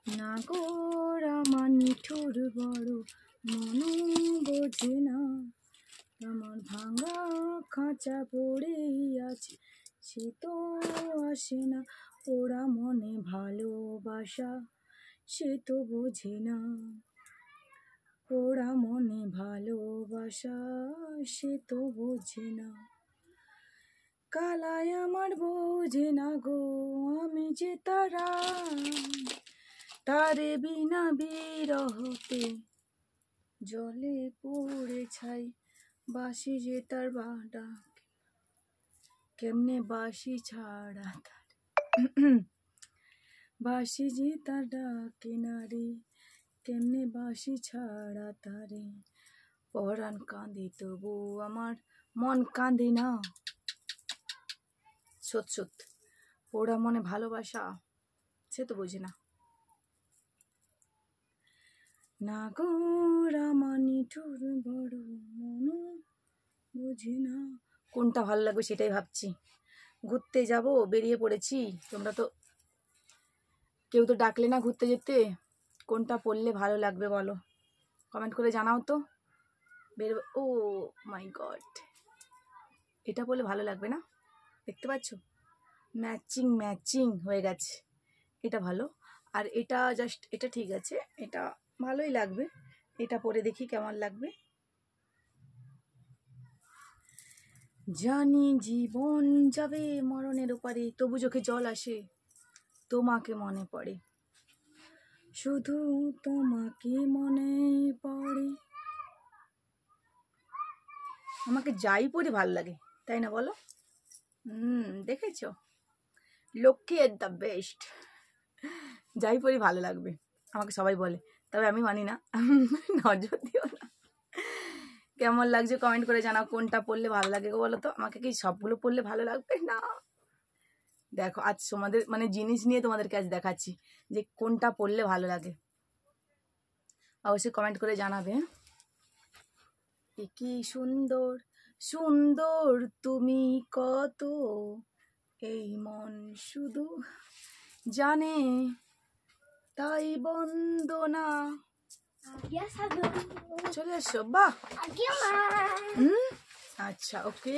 নাগর আমার নিঠুর বড় মন বোঝে না, আমার ভাঙা খাঁচা পড়েই আছে, সে তো আসে না। ওরা মনে ভালোবাসা সে তো বোঝে না, ওরা মনে ভালোবাসা সে তো বোঝে না। কালায় আমার বোঝে না গো আমি যে তারা, তারে বিনা বিরহতে জলে পড়ে ছাই। বাসি যে তার বাডা কেমনে বাসি ছাড়া তার, বাসি যে তার ডাকে নারে, কেমনে বাসি ছাড়া তারে। পরাণ কাঁদে তবু আমার মন কাঁদে না। সত সত ওরা মনে ভালোবাসা সে তো বোঝে না। নাগর আমার নিঠুর বড় মন বোঝে না। কোনটা ভালো লাগবে সেটাই ভাবছি। ঘুরতে যাব বেরিয়ে পড়েছি, তোমরা তো কেউ তো ডাকলে না ঘুরতে যেতে। কোনটা পড়লে ভালো লাগবে বলো, কমেন্ট করে জানাও তো। ও মাই গড, এটা পড়লে ভালো লাগবে না? দেখতে পাচ্ছ ম্যাচিং ম্যাচিং হয়ে গেছে, এটা ভালো। আর এটা জাস্ট এটা ঠিক আছে, এটা ভালোই লাগবে। এটা পরে দেখি কেমন লাগবে। জানি জীবন যাবে মরণের ওপারে, তবু চোখে জল আসে, তোমাকে মনে পড়ে, শুধু তোমাকে মনে পড়ে। আমাকে যাই পড়ি ভালো লাগে, তাই না বলো? দেখেছো, লক্ষ্মী এট দ্য বেস্ট। যাই পড়ি ভালো লাগবে আমাকে সবাই বলে, তবে আমি মানি না, নজর দিও না। কেমন লাগছে কমেন্ট করে জানাও, কোনটা পড়লে ভালো লাগে বলো তো। আমাকে কি সবগুলো পড়লে ভালো লাগবে না? দেখো আজ তোমাদের মানে জিনিস নিয়ে তোমাদেরকে আজ দেখাচ্ছি যে কোনটা পড়লে ভালো লাগে, অবশ্যই কমেন্ট করে জানাবে। কি সুন্দর সুন্দর তুমি কত, এই মন শুধু জানে তাই বন্দনা। চলে আসো, বাহ। আচ্ছা ওকে।